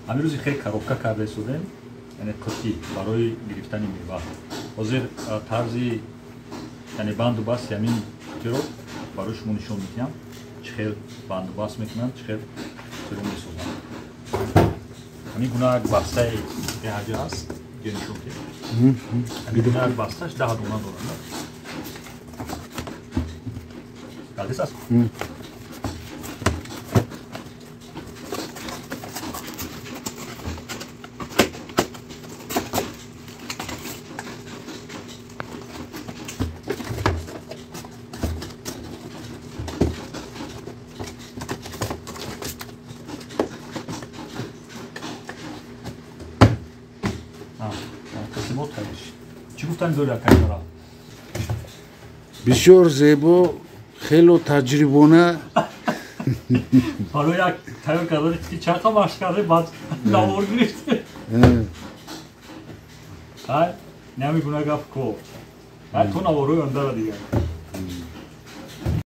ҳамин рӯзи хеле коробка карда истодем, яъне қутӣ барои гирифтани мева. ҳозир тарзи яъне банду басти ҳамин қутиро барои шумо нишон медиҳам, чӣ хел банду баст мекунанд, чӣ хел қутиро месозанд. ҳамин гуна як бастаи ҳаҷа ҳаст, ё нишон кӣ. ҳамин гуна як басташ 10 дона дорад. Калдис аст? بسیار زیبا، خیلی تجربونه. حالا یک تایور کردن که چند تا مشق کرده بعد نوار گرفته. های نمی گونه گفت کو. های تو نوارو اندر دیگه.